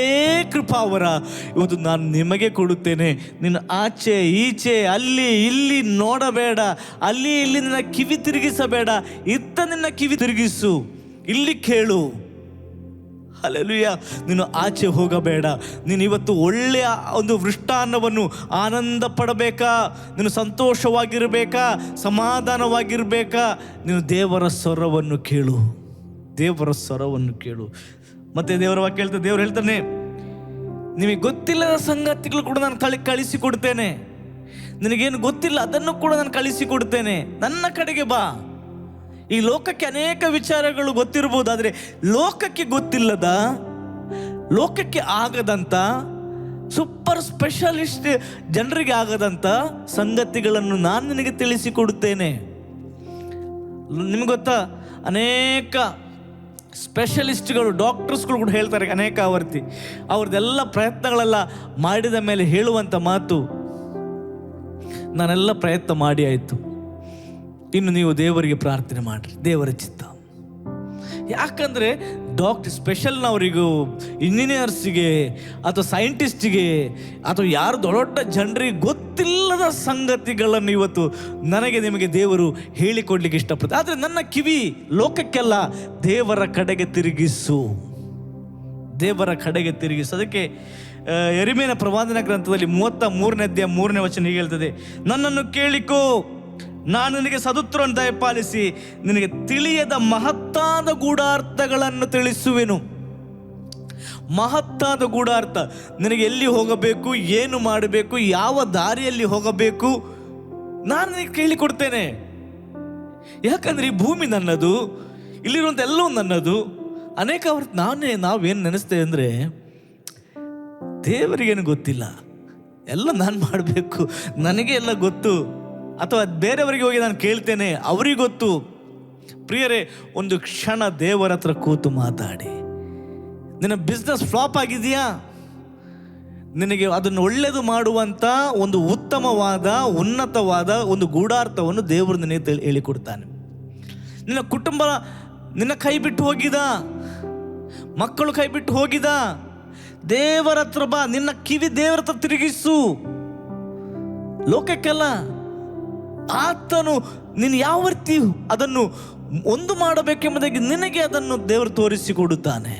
ಕೃಪಾವರ ಇವತ್ತು ನಾನು ನಿಮಗೆ ಕೊಡುತ್ತೇನೆ. ನಿನ್ನ ಆಚೆ ಈಚೆ ಅಲ್ಲಿ ಇಲ್ಲಿ ನೋಡಬೇಡ, ಅಲ್ಲಿ ಇಲ್ಲಿ ನಿನ್ನ ಕಿವಿ ತಿರುಗಿಸಬೇಡ, ಇತ್ತ ನಿನ್ನ ಕಿವಿ ತಿರುಗಿಸು, ಇಲ್ಲಿ ಕೇಳು. ಹಲ್ಲೆಲೂಯಾ. ನೀನು ಆಚೆ ಹೋಗಬೇಡ. ನೀನು ಇವತ್ತು ಒಳ್ಳೆಯ ಒಂದು ಮೃಷ್ಟಾನ್ನವನ್ನು ಆನಂದ ಪಡಬೇಕಾ, ನೀನು ಸಂತೋಷವಾಗಿರಬೇಕಾ, ಸಮಾಧಾನವಾಗಿರಬೇಕಾ, ನೀನು ದೇವರ ಸ್ವರವನ್ನು ಕೇಳು, ದೇವರ ಸ್ವರವನ್ನು ಕೇಳು. ಮತ್ತೆ ದೇವರ ವಾಕ್ಯ ಹೇಳ್ತಾರೆ, ದೇವರು ಹೇಳ್ತಾನೆ, ನಿಮಗೆ ಗೊತ್ತಿಲ್ಲದ ಸಂಗತಿಗಳು ಕೂಡ ನಾನು ಕಳಿಸಿಕೊಡ್ತೇನೆ. ನಿನಗೇನು ಗೊತ್ತಿಲ್ಲ ಅದನ್ನು ಕೂಡ ನಾನು ಕಳಿಸಿಕೊಡ್ತೇನೆ. ನನ್ನ ಕಡೆಗೆ ಬಾ. ಈ ಲೋಕಕ್ಕೆ ಅನೇಕ ವಿಚಾರಗಳು ಗೊತ್ತಿರ್ಬೋದು, ಆದರೆ ಲೋಕಕ್ಕೆ ಗೊತ್ತಿಲ್ಲದ, ಲೋಕಕ್ಕೆ ಆಗದಂಥ, ಸೂಪರ್ ಸ್ಪೆಷಲಿಸ್ಟ್ ಜನರಿಗೆ ಆಗದಂಥ ಸಂಗತಿಗಳನ್ನು ನಾನು ನಿನಗೆ ತಿಳಿಸಿಕೊಡುತ್ತೇನೆ. ನಿಮ್ಗೆ ಗೊತ್ತಾ, ಅನೇಕ ಸ್ಪೆಷಲಿಸ್ಟ್ಗಳು, ಡಾಕ್ಟರ್ಸ್ಗಳು ಕೂಡ ಹೇಳ್ತಾರೆ ಅನೇಕ ಆವರ್ತಿ. ಅವ್ರದ್ದೆಲ್ಲ ಪ್ರಯತ್ನಗಳೆಲ್ಲ ಮಾಡಿದ ಮೇಲೆ ಹೇಳುವಂಥ ಮಾತು, ನಾನೆಲ್ಲ ಪ್ರಯತ್ನ ಮಾಡಿ ಆಯಿತು, ಇನ್ನು ನೀವು ದೇವರಿಗೆ ಪ್ರಾರ್ಥನೆ ಮಾಡಿರಿ, ದೇವರ ಚಿತ್ತ. ಯಾಕಂದರೆ ಸ್ಪೆಷಲ್ನವರಿಗೂ, ಇಂಜಿನಿಯರ್ಸಿಗೆ ಅಥವಾ ಸೈಂಟಿಸ್ಟಿಗೆ ಅಥವಾ ಯಾರು ದೊಡ್ಡ ಜನರಿಗೆ ಗೊತ್ತಿಲ್ಲದ ಸಂಗತಿಗಳನ್ನು ಇವತ್ತು ನನಗೆ ನಿಮಗೆ ದೇವರು ಹೇಳಿಕೊಡ್ಲಿಕ್ಕೆ ಇಷ್ಟಪಡ್ತಾರೆ. ಆದರೆ ನನ್ನ ಕಿವಿ ಲೋಕಕ್ಕೆಲ್ಲ ದೇವರ ಕಡೆಗೆ ತಿರುಗಿಸು, ದೇವರ ಕಡೆಗೆ ತಿರುಗಿಸು. ಅದಕ್ಕೆ ಯೆರೆಮೀಯನ ಪ್ರವಾದನ ಗ್ರಂಥದಲ್ಲಿ 33ನೇ ಅಧ್ಯಾಯ 3ನೇ ವಚನ ಹೀಗೆ ಹೇಳ್ತದೆ, ನನ್ನನ್ನು ಕೇಳಿಕೋ, ನಾನು ನಿನಗೆ ಸದುತ್ತರವನ್ನು ದಯಪಾಲಿಸಿ ನಿನಗೆ ತಿಳಿಯದ ಮಹತ್ತಾದ ಗೂಢಾರ್ಥಗಳನ್ನು ತಿಳಿಸುವೆನು. ಮಹತ್ತಾದ ಗೂಢಾರ್ಥ, ನಿನಗೆ ಎಲ್ಲಿ ಹೋಗಬೇಕು, ಏನು ಮಾಡಬೇಕು, ಯಾವ ದಾರಿಯಲ್ಲಿ ಹೋಗಬೇಕು, ನಾನು ನಿನಗೆ ಕೇಳಿಕೊಡ್ತೇನೆ. ಯಾಕಂದ್ರೆ ಈ ಭೂಮಿ ನನ್ನದು, ಇಲ್ಲಿರುವಂಥ ಎಲ್ಲವೂ ನನ್ನದು. ಅನೇಕ ನಾವೇನು ನೆನೆಸ್ತೇವೆ ಅಂದರೆ, ದೇವರಿಗೇನು ಗೊತ್ತಿಲ್ಲ, ಎಲ್ಲ ನಾನು ಮಾಡಬೇಕು, ನನಗೆ ಎಲ್ಲ ಗೊತ್ತು, ಅಥವಾ ಬೇರೆಯವರಿಗೆ ಹೋಗಿ ನಾನು ಕೇಳ್ತೇನೆ, ಅವ್ರಿಗೆ ಗೊತ್ತು. ಪ್ರಿಯರೇ, ಒಂದು ಕ್ಷಣ ದೇವರ ಹತ್ರ ಕೂತು ಮಾತಾಡಿ. ನಿನ್ನ ಬಿಸ್ನೆಸ್ ಫ್ಲಾಪ್ ಆಗಿದೆಯಾ? ನಿನಗೆ ಅದನ್ನು ಒಳ್ಳೆಯದು ಮಾಡುವಂಥ ಒಂದು ಉತ್ತಮವಾದ, ಉನ್ನತವಾದ ಒಂದು ಗೂಢಾರ್ಥವನ್ನು ದೇವರು ನಿನಗೆ ಹೇಳಿಕೊಡ್ತಾನೆ. ನಿನ್ನ ಕುಟುಂಬ ನಿನ್ನ ಕೈ ಬಿಟ್ಟು ಹೋಗಿದ, ಮಕ್ಕಳು ಕೈ ಬಿಟ್ಟು ಹೋಗಿದ, ದೇವರ ಹತ್ರ ಬಾ. ನಿನ್ನ ಕಿವಿ ದೇವರ ಹತ್ರ ತಿರುಗಿಸು, ಲೋಕಕ್ಕೆಲ್ಲ. ಆತನು ನೀನು ಯಾವ ರೀತಿ ಅದನ್ನು ಒಂದು ಮಾಡಬೇಕೆಂಬುದಾಗಿ ನಿನಗೆ ಅದನ್ನು ದೇವರು ತೋರಿಸಿಕೊಡುತ್ತಾನೆ.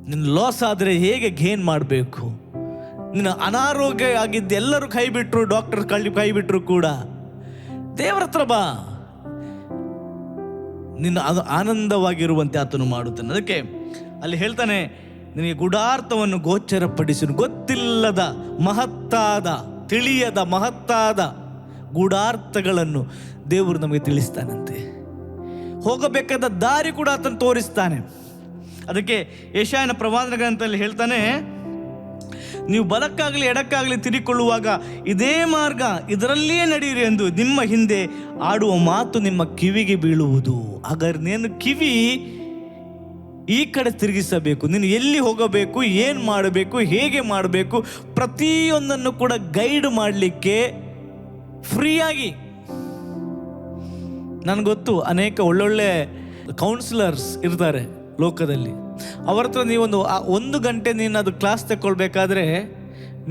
ನಿನ್ನ ಲಾಸ್ ಆದರೆ ಹೇಗೆ ಗೇನ್ ಮಾಡಬೇಕು, ನಿನ್ನ ಅನಾರೋಗ್ಯ ಆಗಿದ್ದು ಎಲ್ಲರೂ ಕೈ ಬಿಟ್ಟರು, ಡಾಕ್ಟರ್ ಕೈ ಬಿಟ್ಟರು ಕೂಡ ದೇವರ ಹತ್ರ ಬಾ. ನಿನ್ನ ಅದು ಆನಂದವಾಗಿರುವಂತೆ ಆತನು ಮಾಡುತ್ತಾನೆ. ಅದಕ್ಕೆ ಅಲ್ಲಿ ಹೇಳ್ತಾನೆ, ನಿನಗೆ ಗೂಢಾರ್ಥವನ್ನು ಗೋಚರಪಡಿಸು. ಗೊತ್ತಿಲ್ಲದ ಮಹತ್ತಾದ, ತಿಳಿಯದ ಮಹತ್ತಾದ ಗೂಢಾರ್ಥಗಳನ್ನು ದೇವರು ನಮಗೆ ತಿಳಿಸ್ತಾನಂತೆ. ಹೋಗಬೇಕಾದ ದಾರಿ ಕೂಡ ಆತನು ತೋರಿಸ್ತಾನೆ. ಅದಕ್ಕೆ ಯೆಶಾಯನ ಪ್ರವಾದನ ಗ್ರಂಥದಲ್ಲಿ ಹೇಳ್ತಾನೆ, ನೀವು ಬಲಕ್ಕಾಗಲಿ ಎಡಕ್ಕಾಗಲಿ ತಿರುಗಿಕೊಳ್ಳುವಾಗ ಇದೇ ಮಾರ್ಗ, ಇದರಲ್ಲಿಯೇ ನಡೆಯಿರಿ ಎಂದು ನಿಮ್ಮ ಹಿಂದೆ ಆಡುವ ಮಾತು ನಿಮ್ಮ ಕಿವಿಗೆ ಬೀಳುವುದು. ಹಾಗಾದ್ರೆ ನೀನು ಕಿವಿ ಈ ಕಡೆ ತಿರುಗಿಸಬೇಕು. ನೀನು ಎಲ್ಲಿ ಹೋಗಬೇಕು, ಏನು ಮಾಡಬೇಕು, ಹೇಗೆ ಮಾಡಬೇಕು, ಪ್ರತಿಯೊಂದನ್ನು ಕೂಡ ಗೈಡ್ ಮಾಡಲಿಕ್ಕೆ ಫ್ರೀಯಾಗಿ. ನನಗೆ ಗೊತ್ತು, ಅನೇಕ ಒಳ್ಳೊಳ್ಳೆ ಕೌನ್ಸಿಲರ್ಸ್ ಇರ್ತಾರೆ ಲೋಕದಲ್ಲಿ. ಅವರ ಹತ್ರ ನೀವೊಂದು 1 ಗಂಟೆ ನೀನು ಅದು ಕ್ಲಾಸ್ ತಗೊಳ್ಬೇಕಾದ್ರೆ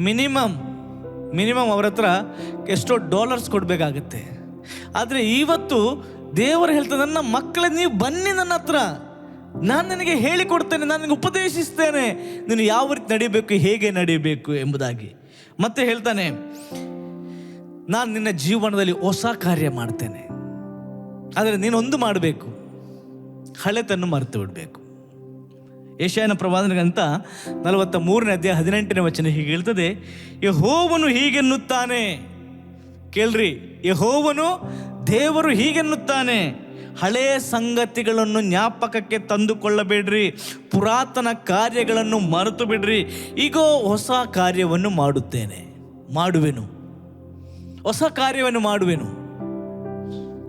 ಮಿನಿಮಮ್ ಅವರ ಹತ್ರ ಎಷ್ಟೋ $ಡಾಲರ್ಸ್ ಕೊಡಬೇಕಾಗತ್ತೆ. ಆದರೆ ಇವತ್ತು ದೇವರು ಹೇಳ್ತಾರೆ, ನನ್ನ ಮಕ್ಕಳೇ ನೀವು ಬನ್ನಿ ನನ್ನ ಹತ್ರ, ನಾನು ನಿನಗೆ ಹೇಳಿಕೊಡ್ತೇನೆ, ನಾನು ನಿನಗೆ ಉಪದೇಶಿಸ್ತೇನೆ, ನೀನು ಯಾವ ರೀತಿ ನಡಿಬೇಕು, ಹೇಗೆ ನಡಿಬೇಕು ಎಂಬುದಾಗಿ. ಮತ್ತೆ ಹೇಳ್ತಾನೆ, ನಾನು ನಿನ್ನ ಜೀವನದಲ್ಲಿ ಹೊಸ ಕಾರ್ಯ ಮಾಡ್ತೇನೆ. ಆದರೆ ನೀನೊಂದು ಮಾಡಬೇಕು, ಹಳೆತನ್ನು ಮರೆತು ಬಿಡಬೇಕು. ಯೆಶಾಯನ ಪ್ರವಾದನ ಗ್ರಂಥ 43ನೇ ಅಧ್ಯಾಯ 18ನೇ ವಚನ ಹೀಗೆ ಹೇಳ್ತದೆ, ಯೆಹೋವನು ಹೀಗೆನ್ನುತ್ತಾನೆ. ಕೇಳ್ರಿ, ಯೆಹೋವನು ದೇವರು ಹೀಗೆನ್ನುತ್ತಾನೆ, ಹಳೆಯ ಸಂಗತಿಗಳನ್ನು ಜ್ಞಾಪಕಕ್ಕೆ ತಂದುಕೊಳ್ಳಬೇಡ್ರಿ, ಪುರಾತನ ಕಾರ್ಯಗಳನ್ನು ಮರೆತು ಬಿಡ್ರಿ. ಈಗೋ ಹೊಸ ಕಾರ್ಯವನ್ನು ಮಾಡುವೆನು, ಹೊಸ ಕಾರ್ಯವನ್ನು ಮಾಡುವೆನು.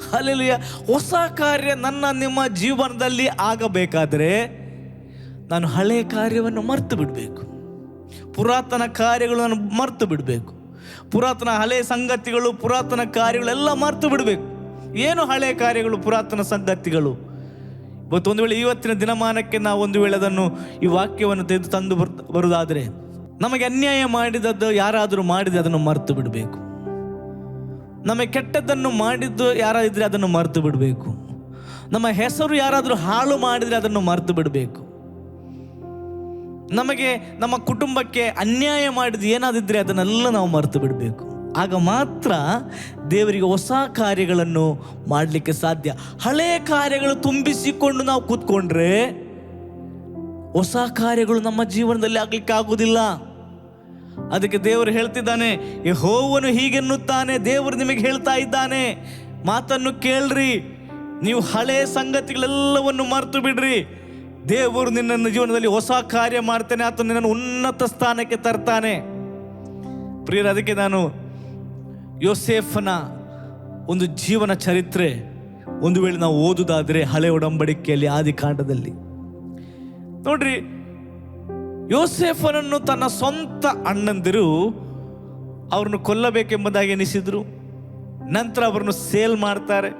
ಹಲ್ಲೆಲೂಯಾ. ಹೊಸ ಕಾರ್ಯ ನನ್ನ ನಿಮ್ಮ ಜೀವನದಲ್ಲಿ ಆಗಬೇಕಾದರೆ ನಾನು ಹಳೆಯ ಕಾರ್ಯವನ್ನು ಮರೆತು ಬಿಡಬೇಕು. ಪುರಾತನ ಕಾರ್ಯಗಳನ್ನು ಮರೆತು ಬಿಡಬೇಕು. ಪುರಾತನ ಹಳೆ ಸಂಗತಿಗಳು, ಪುರಾತನ ಕಾರ್ಯಗಳೆಲ್ಲ ಮರೆತು ಬಿಡಬೇಕು. ಏನು ಹಳೆ ಕಾರ್ಯಗಳು, ಪುರಾತನ ಸಂಗತಿಗಳು? ಒಂದು ವೇಳೆ ಇವತ್ತಿನ ದಿನಮಾನಕ್ಕೆ ನಾವು ಒಂದು ವೇಳೆ ಅದನ್ನು ಈ ವಾಕ್ಯವನ್ನು ತೆಗೆದು ತಂದು ಬರುವುದಾದರೆ, ನಮಗೆ ಅನ್ಯಾಯ ಮಾಡಿದದ್ದು ಯಾರಾದರೂ ಮಾಡಿದರೆ ಅದನ್ನು ಮರೆತು ಬಿಡಬೇಕು. ನಮಗೆ ಕೆಟ್ಟದ್ದನ್ನು ಮಾಡಿದ್ದು ಯಾರಾದಿದ್ರೆ ಅದನ್ನು ಮರೆತು ಬಿಡಬೇಕು. ನಮ್ಮ ಹೆಸರು ಯಾರಾದರೂ ಹಾಳು ಮಾಡಿದರೆ ಅದನ್ನು ಮರೆತು ಬಿಡಬೇಕು. ನಮಗೆ, ನಮ್ಮ ಕುಟುಂಬಕ್ಕೆ ಅನ್ಯಾಯ ಮಾಡಿದ್ದು ಏನಾದಿದ್ರೆ ಅದನ್ನೆಲ್ಲ ನಾವು ಮರೆತು ಬಿಡಬೇಕು. ಆಗ ಮಾತ್ರ ದೇವರಿಗೆ ಹೊಸ ಕಾರ್ಯಗಳನ್ನು ಮಾಡಲಿಕ್ಕೆ ಸಾಧ್ಯ. ಹಳೆ ಕಾರ್ಯಗಳು ತುಂಬಿಸಿಕೊಂಡು ನಾವು ಕೂತ್ಕೊಂಡ್ರೆ ಹೊಸ ಕಾರ್ಯಗಳು ನಮ್ಮ ಜೀವನದಲ್ಲಿ ಆಗಲಿಕ್ಕೆ ಆಗುವುದಿಲ್ಲ. ಅದಕ್ಕೆ ದೇವರು ಹೇಳ್ತಿದ್ದಾನೆ, ಯೆಹೋವನು ಹೀಗೆನ್ನುತ್ತಾನೆ, ದೇವರು ನಿಮಗೆ ಹೇಳ್ತಾ ಇದ್ದಾನೆ, ಮಾತನ್ನು ಕೇಳ್ರಿ, ನೀವು ಹಳೆ ಸಂಗತಿಗಳೆಲ್ಲವನ್ನು ಮರೆತು ಬಿಡ್ರಿ. ದೇವರು ನಿನ್ನ ಜೀವನದಲ್ಲಿ ಹೊಸ ಕಾರ್ಯ ಮಾಡ್ತಾನೆ, ಆತ ನಿನ್ನನ್ನು ಉನ್ನತ ಸ್ಥಾನಕ್ಕೆ ತರ್ತಾನೆ. ಪ್ರಿಯರ, ಅದಕ್ಕೆ ನಾನು ಯೋಸೇಫನ ಒಂದು ಜೀವನ ಚರಿತ್ರೆ ಒಂದು ವೇಳೆ ನಾವು ಓದುವುದಾದರೆ ಹಳೆ ಒಡಂಬಡಿಕೆಯಲ್ಲಿ ಆದಿಕಾಂಡದಲ್ಲಿ ನೋಡ್ರಿ, ಯೋಸೇಫನನ್ನು ತನ್ನ ಸ್ವಂತ ಅಣ್ಣಂದಿರು ಅವ್ರನ್ನು ಕೊಲ್ಲಬೇಕೆಂಬುದಾಗಿ ಎನಿಸಿದ್ರು. ನಂತರ ಅವರನ್ನು ಸೇಲ್ ಮಾಡ್ತಾರೆ.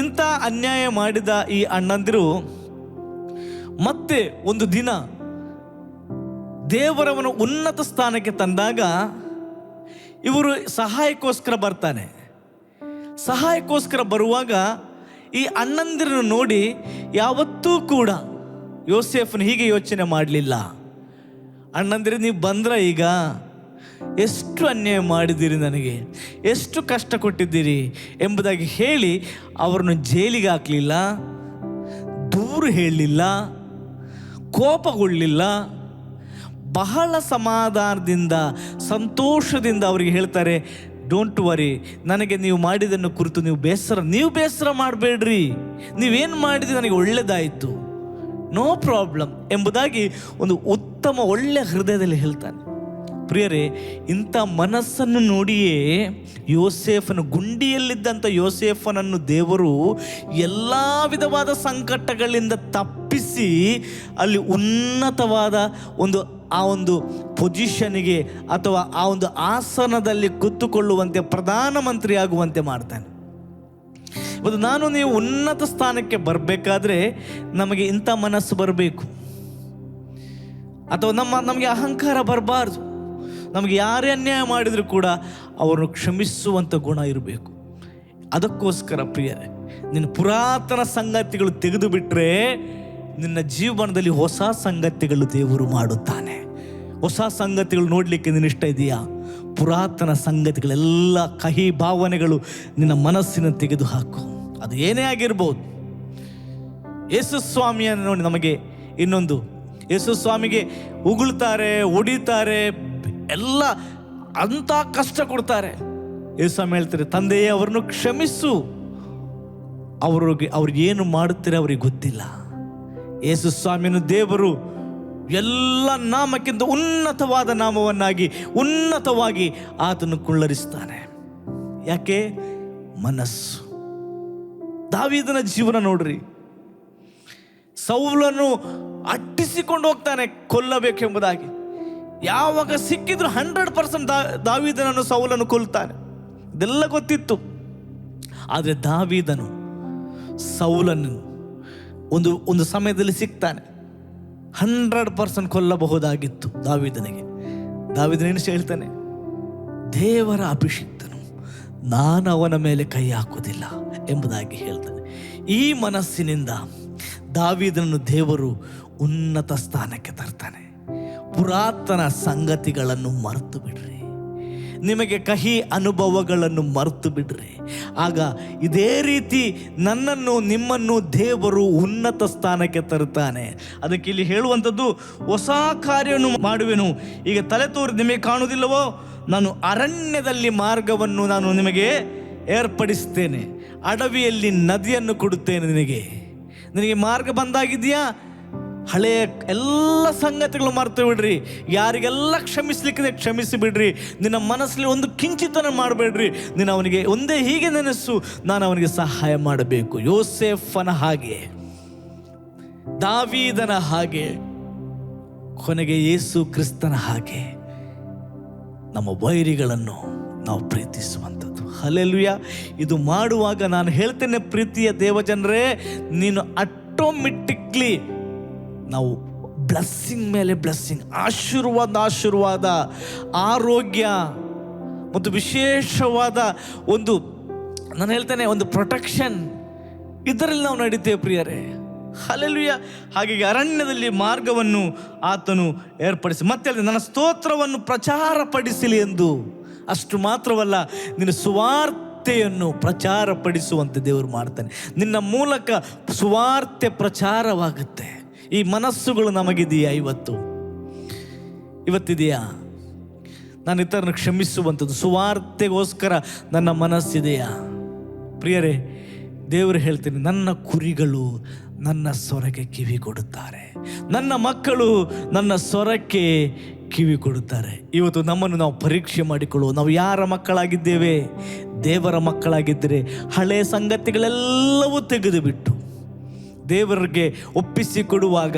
ಇಂಥ ಅನ್ಯಾಯ ಮಾಡಿದ ಈ ಅಣ್ಣಂದಿರು ಮತ್ತೆ ಒಂದು ದಿನ ದೇವರವನು ಉನ್ನತ ಸ್ಥಾನಕ್ಕೆ ತಂದಾಗ ಇವರು ಸಹಾಯಕ್ಕೋಸ್ಕರ ಬರ್ತಾನೆ. ಸಹಾಯಕ್ಕೋಸ್ಕರ ಬರುವಾಗ ಈ ಅಣ್ಣಂದಿರನ್ನು ನೋಡಿ ಯಾವತ್ತೂ ಕೂಡ ಯೋಸೇಫನು ಹೀಗೆ ಯೋಚನೆ ಮಾಡಲಿಲ್ಲ. ಅಣ್ಣಂದಿರು, ನೀವು ಬಂದ್ರ, ಈಗ ಎಷ್ಟು ಅನ್ಯಾಯ ಮಾಡಿದ್ದೀರಿ, ನನಗೆ ಎಷ್ಟು ಕಷ್ಟ ಕೊಟ್ಟಿದ್ದೀರಿ ಎಂಬುದಾಗಿ ಹೇಳಿ ಅವರನ್ನು ಜೈಲಿಗೆ ಹಾಕಲಿಲ್ಲ, ದೂರು ಹೇಳಲಿಲ್ಲ, ಕೋಪಗೊಳ್ಳಲಿಲ್ಲ. ಬಹಳ ಸಮಾಧಾನದಿಂದ, ಸಂತೋಷದಿಂದ ಅವರಿಗೆ ಹೇಳ್ತಾರೆ, ಡೋಂಟ್ ವರಿ, ನನಗೆ ನೀವು ಮಾಡಿದ್ದನ್ನು ಕುರಿತು ನೀವು ಬೇಸರ ಮಾಡಬೇಡ್ರಿ, ನೀವೇನು ಮಾಡಿದ್ರಿ ನನಗೆ ಒಳ್ಳೆಯದಾಯಿತು, ನೋ ಪ್ರಾಬ್ಲಮ್ ಎಂಬುದಾಗಿ ಒಂದು ಉತ್ತಮ ಒಳ್ಳೆಯ ಹೃದಯದಲ್ಲಿ ಹೇಳ್ತಾನೆ. ಪ್ರಿಯರೇ, ಇಂಥ ಮನಸ್ಸನ್ನು ನೋಡಿಯೇ ಯೋಸೇಫನು, ಗುಂಡಿಯಲ್ಲಿದ್ದಂಥ ಯೋಸೇಫನನ್ನು ದೇವರು ಎಲ್ಲ ವಿಧವಾದ ಸಂಕಟಗಳಿಂದ ತಪ್ಪಿಸಿ ಅಲ್ಲಿ ಉನ್ನತವಾದ ಆ ಒಂದು ಪೊಸಿಷನ್ಗೆ ಅಥವಾ ಆ ಒಂದು ಆಸನದಲ್ಲಿ ಕೂತುಕೊಳ್ಳುವಂತೆ, ಪ್ರಧಾನಮಂತ್ರಿ ಆಗುವಂತೆ ಮಾಡ್ತಾನೆ. ಇವತ್ತು ನಾನು ನೀವು ಉನ್ನತ ಸ್ಥಾನಕ್ಕೆ ಬರಬೇಕಾದ್ರೆ ನಮಗೆ ಇಂಥ ಮನಸ್ಸು ಬರಬೇಕು. ಅಥವಾ ನಮಗೆ ಅಹಂಕಾರ ಬರಬಾರ್ದು. ನಮಗೆ ಯಾರೇ ಅನ್ಯಾಯ ಮಾಡಿದರೂ ಕೂಡ ಅವರನ್ನು ಕ್ಷಮಿಸುವಂಥ ಗುಣ ಇರಬೇಕು. ಅದಕ್ಕೋಸ್ಕರ ಪ್ರಿಯರೇ, ನಿನ್ನ ಪುರಾತನ ಸಂಗತಿಗಳು ತೆಗೆದು ಬಿಟ್ಟರೆ ನಿನ್ನ ಜೀವನದಲ್ಲಿ ಹೊಸ ಸಂಗತಿಗಳು ದೇವರು ಮಾಡುತ್ತಾನೆ. ಹೊಸ ಸಂಗತಿಗಳು ನೋಡಲಿಕ್ಕೆ ನಿನ್ನ ಇಷ್ಟ ಇದೆಯಾ? ಪುರಾತನ ಸಂಗತಿಗಳೆಲ್ಲ ಕಹಿ ಭಾವನೆಗಳು ನಿನ್ನ ಮನಸ್ಸಿನ ತೆಗೆದು ಹಾಕು. ಅದು ಏನೇ ಆಗಿರ್ಬೋದು. ಯೇಸು ಸ್ವಾಮಿಯನ್ನು ನೋಡಿ, ನಮಗೆ ಇನ್ನೊಂದು, ಯೇಸು ಸ್ವಾಮಿಗೆ ಉಗುಳ್ತಾರೆ, ಹೊಡಿತಾರೆ, ಎಲ್ಲ ಅಂಥ ಕಷ್ಟ ಕೊಡ್ತಾರೆ. ಯೇಸು ಸ್ವಾಮಿ ಹೇಳ್ತಾರೆ, ತಂದೆಯೇ ಅವರನ್ನು ಕ್ಷಮಿಸು, ಅವ್ರಿಗೆ ಏನು ಮಾಡುತ್ತಾರೆ ಅವ್ರಿಗೆ ಗೊತ್ತಿಲ್ಲ. ಯೇಸು ಸ್ವಾಮಿಯನ್ನು ದೇವರು ಎಲ್ಲ ನಾಮಕ್ಕಿಂತ ಉನ್ನತವಾದ ನಾಮವನ್ನಾಗಿ ಉನ್ನತವಾಗಿ ಆತನು ಕುಳ್ಳರಿಸ್ತಾನೆ. ಯಾಕೆ? ಮನಸ್ಸು. ದಾವೀದನ ಜೀವನ ನೋಡ್ರಿ, ಸೌಲನ್ನು ಅಟ್ಟಿಸಿಕೊಂಡು ಹೋಗ್ತಾನೆ ಕೊಲ್ಲಬೇಕೆಂಬುದಾಗಿ. ಯಾವಾಗ ಸಿಕ್ಕಿದ್ರು 100% ದಾವೀದನನ್ನು ಸೌಲನ್ನು ಕೊಲ್ತಾನೆ. ಇದೆಲ್ಲ ಗೊತ್ತಿತ್ತು. ಆದರೆ ದಾವೀದನು ಸೌಲನ್ನು ಒಂದು ಸಮಯದಲ್ಲಿ ಸಿಗ್ತಾನೆ. 100% ಕೊಲ್ಲಬಹುದಾಗಿತ್ತು ದಾವೀದನಿಗೆ. ದಾವೀದನೇನು ಹೇಳ್ತಾನೆ, ದೇವರ ಅಭಿಷಿಕ್ತನು, ನಾನು ಅವನ ಮೇಲೆ ಕೈ ಹಾಕುವುದಿಲ್ಲ ಎಂಬುದಾಗಿ ಹೇಳ್ತಾನೆ. ಈ ಮನಸ್ಸಿನಿಂದ ದಾವೀದನನ್ನು ದೇವರು ಉನ್ನತ ಸ್ಥಾನಕ್ಕೆ ತರ್ತಾನೆ. ಪುರಾತನ ಸಂಗತಿಗಳನ್ನು ಮರೆತು ಬಿಡ್ರಿ, ನಿಮಗೆ ಕಹಿ ಅನುಭವಗಳನ್ನು ಮರೆತು ಬಿಡ್ರಿ. ಆಗ ಇದೇ ರೀತಿ ನನ್ನನ್ನು ನಿಮ್ಮನ್ನು ದೇವರು ಉನ್ನತ ಸ್ಥಾನಕ್ಕೆ ತರುತ್ತಾನೆ. ಅದಕ್ಕೆ ಇಲ್ಲಿ ಹೇಳುವಂಥದ್ದು, ಹೊಸ ಕಾರ್ಯವನ್ನು ಮಾಡುವೆನು, ಈಗ ತಲೆ ತೋರಿ ನಿಮಗೆ ಕಾಣುವುದಿಲ್ಲವೋ, ನಾನು ಅರಣ್ಯದಲ್ಲಿ ಮಾರ್ಗವನ್ನು ನಾನು ನಿಮಗೆ ಏರ್ಪಡಿಸ್ತೇನೆ, ಅಡವಿಯಲ್ಲಿ ನದಿಯನ್ನು ಕೊಡುತ್ತೇನೆ. ನಿನಗೆ ಮಾರ್ಗ ಬಂದಾಗಿದೆಯಾ? ಹಳೆಯ ಎಲ್ಲ ಸಂಗತಿಗಳು ಮರೆತು ಬಿಡ್ರಿ. ಯಾರಿಗೆಲ್ಲ ಕ್ಷಮಿಸ್ಲಿಕ್ಕಿದೆ ಕ್ಷಮಿಸಿ ಬಿಡ್ರಿ. ನಿನ್ನ ಮನಸ್ಸಲ್ಲಿ ಒಂದು ಕಿಂಚಿತನ ಮಾಡಬೇಡ್ರಿ. ನೀನು ಅವನಿಗೆ ಒಂದೇ ಹೀಗೆ ನೆನೆಸು, ನಾನು ಅವನಿಗೆ ಸಹಾಯ ಮಾಡಬೇಕು. ಯೋಸೇಫನ ಹಾಗೆ, ದಾವೀದನ ಹಾಗೆ ಕೊನೆಗೆ ಯೇಸು ಕ್ರಿಸ್ತನ ಹಾಗೆ ನಮ್ಮ ವೈರಿಗಳನ್ನು ನಾವು ಪ್ರೀತಿಸುವಂಥದ್ದು. ಹಲ್ಲೆಲೂಯಾ. ಇದು ಮಾಡುವಾಗ ನಾನು ಹೇಳ್ತೇನೆ ಪ್ರೀತಿಯ ದೇವಜನರೇ, ನೀನು ಆಟೋಮೆಟಿಕ್ಲಿ ನಾವು ಬ್ಲೆಸ್ಸಿಂಗ್ ಮೇಲೆ ಬ್ಲೆಸ್ಸಿಂಗ್, ಆಶೀರ್ವಾದ, ಆರೋಗ್ಯ ಮತ್ತು ವಿಶೇಷವಾದ ನಾನು ಹೇಳ್ತೇನೆ ಒಂದು ಪ್ರೊಟೆಕ್ಷನ್, ಇದರಲ್ಲಿ ನಾವು ನಡೀತೇವೆ ಪ್ರಿಯರೇ. ಹಲ್ಲೆಲೂಯಾ. ಹಾಗಾಗಿ ಅರಣ್ಯದಲ್ಲಿ ಮಾರ್ಗವನ್ನು ಆತನು ಏರ್ಪಡಿಸಿ ಮತ್ತೆ ಹೇಳಿದ, ನನ್ನ ಸ್ತೋತ್ರವನ್ನು ಪ್ರಚಾರಪಡಿಸಲಿ ಎಂದು. ಅಷ್ಟು ಮಾತ್ರವಲ್ಲ, ನಿನ್ನ ಸುವಾರ್ತೆಯನ್ನು ಪ್ರಚಾರಪಡಿಸುವಂತೆ ದೇವರು ಮಾಡ್ತಾನೆ. ನಿನ್ನ ಮೂಲಕ ಸುವಾರ್ತೆ ಪ್ರಚಾರವಾಗುತ್ತೆ. ಈ ಮನಸ್ಸುಗಳು ನಮಗಿದೆಯಾ? ಇವತ್ತಿದೆಯಾ? ನಾನು ಇತರನ್ನು ಕ್ಷಮಿಸುವಂಥದ್ದು, ಸುವಾರ್ತೆಗೋಸ್ಕರ ನನ್ನ ಮನಸ್ಸಿದೆಯಾ? ಪ್ರಿಯರೇ, ದೇವರು ಹೇಳ್ತೀನಿ, ನನ್ನ ಕುರಿಗಳು ನನ್ನ ಸ್ವರಕ್ಕೆ ಕಿವಿ ಕೊಡುತ್ತಾರೆ, ನನ್ನ ಮಕ್ಕಳು ನನ್ನ ಸ್ವರಕ್ಕೆ ಕಿವಿ ಕೊಡುತ್ತಾರೆ. ಇವತ್ತು ನಮ್ಮನ್ನು ನಾವು ಪರೀಕ್ಷೆ ಮಾಡಿಕೊಳ್ಳುವ, ನಾವು ಯಾರ ಮಕ್ಕಳಾಗಿದ್ದೇವೆ? ದೇವರ ಮಕ್ಕಳಾಗಿದ್ದರೆ ಹಳೆಯ ಸಂಗತಿಗಳೆಲ್ಲವೂ ತೆಗೆದುಬಿಟ್ಟು ದೇವರಿಗೆ ಒಪ್ಪಿಸಿಕೊಡುವಾಗ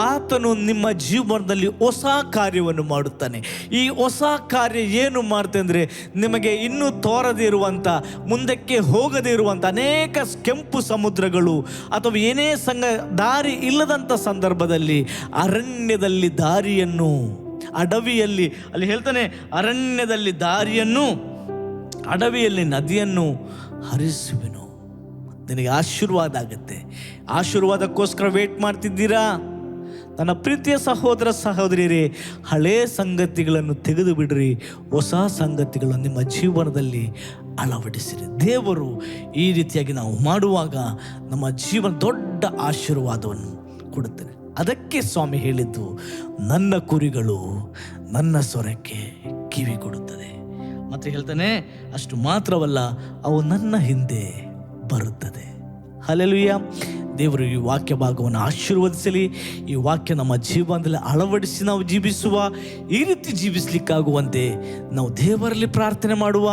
ಆತನು ನಿಮ್ಮ ಜೀವನದಲ್ಲಿ ಹೊಸ ಕಾರ್ಯವನ್ನು ಮಾಡುತ್ತಾನೆ. ಈ ಹೊಸ ಕಾರ್ಯ ಏನು ಮಾಡ್ತಾನೆ ಅಂದರೆ, ನಿಮಗೆ ಇನ್ನೂ ತೋರದೇ ಇರುವಂಥ, ಮುಂದಕ್ಕೆ ಹೋಗದೇ ಇರುವಂಥ ಅನೇಕ ಕೆಂಪು ಸಮುದ್ರಗಳು ಅಥವಾ ಏನೇ ದಾರಿ ಇಲ್ಲದಂಥ ಸಂದರ್ಭದಲ್ಲಿ ಅರಣ್ಯದಲ್ಲಿ ದಾರಿಯನ್ನು, ಅಡವಿಯಲ್ಲಿ, ಅಲ್ಲಿ ಹೇಳ್ತಾನೆ, ಅರಣ್ಯದಲ್ಲಿ ದಾರಿಯನ್ನು, ಅಡವಿಯಲ್ಲಿ ನದಿಯನ್ನು ಹರಿಸುವೆನು. ನಿನಗೆ ಆಶೀರ್ವಾದ ಆಗುತ್ತೆ. ಆಶೀರ್ವಾದಕ್ಕೋಸ್ಕರ ವೇಟ್ ಮಾಡ್ತಿದ್ದೀರಾ? ನನ್ನ ಪ್ರೀತಿಯ ಸಹೋದರ ಸಹೋದರಿಯರೇ, ಹಳೇ ಸಂಗತಿಗಳನ್ನು ತೆಗೆದು ಬಿಡ್ರಿ, ಹೊಸ ಸಂಗತಿಗಳನ್ನು ನಿಮ್ಮ ಜೀವನದಲ್ಲಿ ಅಳವಡಿಸಿರಿ. ದೇವರು ಈ ರೀತಿಯಾಗಿ ನಾವು ಮಾಡುವಾಗ ನಮ್ಮ ಜೀವನ ದೊಡ್ಡ ಆಶೀರ್ವಾದವನ್ನು ಕೊಡುತ್ತಾನೆ. ಅದಕ್ಕೆ ಸ್ವಾಮಿ ಹೇಳಿದ್ದು, ನನ್ನ ಕುರಿಗಳು ನನ್ನ ಸ್ವರಕ್ಕೆ ಕಿವಿ ಕೊಡುತ್ತದೆ. ಮತ್ತೆ ಹೇಳ್ತಾನೆ, ಅಷ್ಟು ಮಾತ್ರವಲ್ಲ, ಅವು ನನ್ನ ಹಿಂದೆ ಬರುತ್ತದೆ. ಹಲ್ಲೆಲೂಯಾ. ದೇವರು ಈ ವಾಕ್ಯ ಭಾಗವನ್ನು ಆಶೀರ್ವದಿಸಲಿ. ಈ ವಾಕ್ಯ ನಮ್ಮ ಜೀವನದಲ್ಲಿ ಅಳವಡಿಸಿ ನಾವು ಜೀವಿಸುವ, ಈ ರೀತಿ ಜೀವಿಸಲಿಕ್ಕಾಗುವಂತೆ ನಾವು ದೇವರಲ್ಲಿ ಪ್ರಾರ್ಥನೆ ಮಾಡುವ.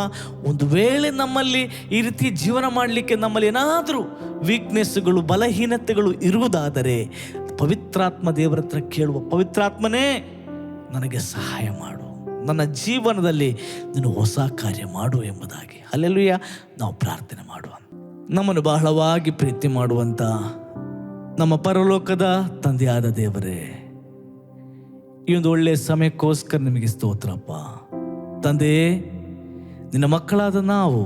ಒಂದು ವೇಳೆ ನಮ್ಮಲ್ಲಿ ಈ ರೀತಿ ಜೀವನ ಮಾಡಲಿಕ್ಕೆ ನಮ್ಮಲ್ಲಿ ಏನಾದರೂ ವೀಕ್ನೆಸ್ಗಳು, ಬಲಹೀನತೆಗಳು ಇರುವುದಾದರೆ ಪವಿತ್ರಾತ್ಮ ದೇವರ ಹತ್ರ ಕೇಳುವ, ಪವಿತ್ರಾತ್ಮನೇ ನನಗೆ ಸಹಾಯ ಮಾಡು, ನನ್ನ ಜೀವನದಲ್ಲಿ ನೀನು ಹೊಸ ಕಾರ್ಯ ಮಾಡು ಎಂಬುದಾಗಿ. ಹಲ್ಲೆಲೂಯಾ. ನಾವು ಪ್ರಾರ್ಥನೆ ಮಾಡುವ. ನಮ್ಮನ್ನು ಬಹಳವಾಗಿ ಪ್ರೀತಿ ಮಾಡುವಂಥ ನಮ್ಮ ಪರಲೋಕದ ತಂದೆಯಾದ ದೇವರೇ, ಈ ಒಂದು ಒಳ್ಳೆಯ ಸಮಯಕ್ಕೋಸ್ಕರ ನಿಮಗೆ ಸ್ತೋತ್ರಪ್ಪ. ತಂದೆ, ನಿನ್ನ ಮಕ್ಕಳಾದ ನಾವು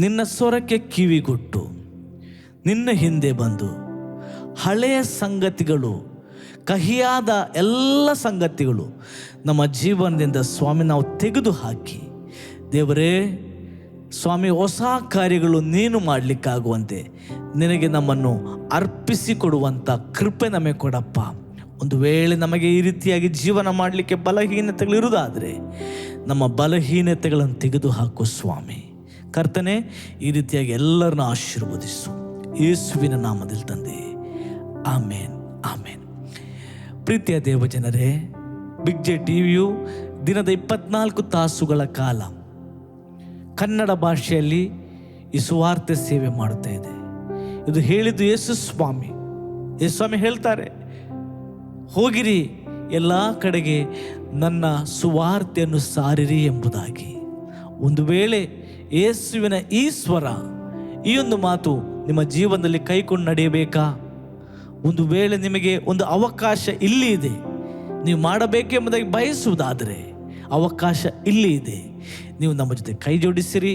ನಿನ್ನ ಸ್ವರಕ್ಕೆ ಕಿವಿಗೊಟ್ಟು ನಿನ್ನ ಹಿಂದೆ ಬಂದು ಹಳೆಯ ಸಂಗತಿಗಳು, ಕಹಿಯಾದ ಎಲ್ಲ ಸಂಗತಿಗಳು ನಮ್ಮ ಜೀವನದಿಂದ ಸ್ವಾಮಿ ನಾವು ತೆಗೆದು ಹಾಕಿ, ದೇವರೇ ಸ್ವಾಮಿ, ಹೊಸ ಕಾರ್ಯಗಳು ನೀನು ಮಾಡಲಿಕ್ಕಾಗುವಂತೆ ನಿನಗೆ ನಮ್ಮನ್ನು ಅರ್ಪಿಸಿಕೊಡುವಂಥ ಕೃಪೆ ನಮಗೆ ಕೊಡಪ್ಪ. ಒಂದು ವೇಳೆ ನಮಗೆ ಈ ರೀತಿಯಾಗಿ ಜೀವನ ಮಾಡಲಿಕ್ಕೆ ಬಲಹೀನತೆಗಳಿರುವುದಾದರೆ ನಮ್ಮ ಬಲಹೀನತೆಗಳನ್ನು ತೆಗೆದು ಹಾಕು ಸ್ವಾಮಿ. ಕರ್ತನೆ, ಈ ರೀತಿಯಾಗಿ ಎಲ್ಲರನ್ನ ಆಶೀರ್ವದಿಸು, ಯೇಸುವಿನ ನಾಮದಲ್ಲಿ ತಂದೆ. ಆಮೇನ್, ಆಮೇನ್. ಪ್ರೀತಿಯ ದೇವಜನರೇ, ಬಿಗ್ ಜೆ ಟಿವಿಯು ದಿನದ 24 ತಾಸುಗಳ ಕಾಲ ಕನ್ನಡ ಭಾಷೆಯಲ್ಲಿ ಈ ಸುವಾರ್ತೆ ಸೇವೆ ಮಾಡುತ್ತಾ ಇದೆ. ಇದು ಹೇಳಿದ್ದು ಯೇಸು ಸ್ವಾಮಿ. ಯೇಸು ಸ್ವಾಮಿ ಹೇಳ್ತಾರೆ, ಹೋಗಿರಿ ಎಲ್ಲ ಕಡೆಗೆ ನನ್ನ ಸುವಾರ್ತೆಯನ್ನು ಸಾರಿರಿ ಎಂಬುದಾಗಿ. ಒಂದು ವೇಳೆ ಯೇಸುವಿನ ಈ ಸ್ವರ, ಈ ಒಂದು ಮಾತು ನಿಮ್ಮ ಜೀವನದಲ್ಲಿ ಕೈಕೊಂಡು ನಡೆಯಬೇಕಾ? ಒಂದು ವೇಳೆ ನಿಮಗೆ ಒಂದು ಅವಕಾಶ ಇಲ್ಲಿ ಇದೆ, ನೀವು ಮಾಡಬೇಕೆಂಬುದಾಗಿ ಬಯಸುವುದಾದರೆ ಅವಕಾಶ ಇಲ್ಲಿ ಇದೆ. ನೀವು ನಮ್ಮ ಜೊತೆ ಕೈ ಜೋಡಿಸಿರಿ.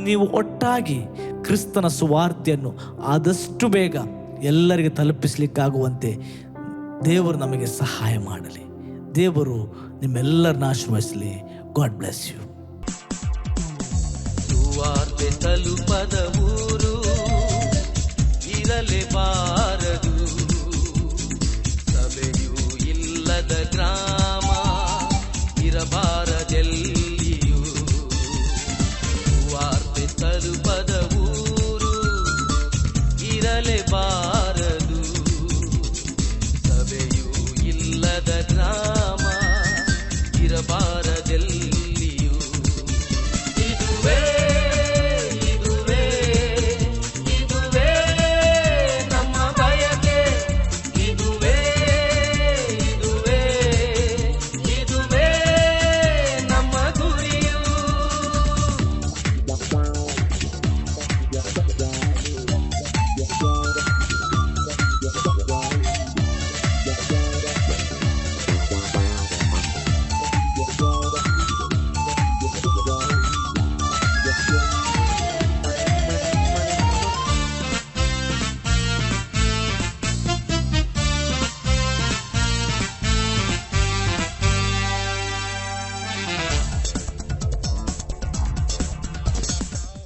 ನೀವು ಒಟ್ಟಾಗಿ ಕ್ರಿಸ್ತನ ಸುವಾರ್ತೆಯನ್ನು ಆದಷ್ಟು ಬೇಗ ಎಲ್ಲರಿಗೆ ತಲುಪಿಸಲಿಕ್ಕಾಗುವಂತೆ ದೇವರು ನಮಗೆ ಸಹಾಯ ಮಾಡಲಿ. ದೇವರು ನಿಮ್ಮೆಲ್ಲರನ್ನ ಆಶೀರ್ವದಿಸಲಿ. God bless you. ಸುವಾರ್ತೆ ತಲುಪದ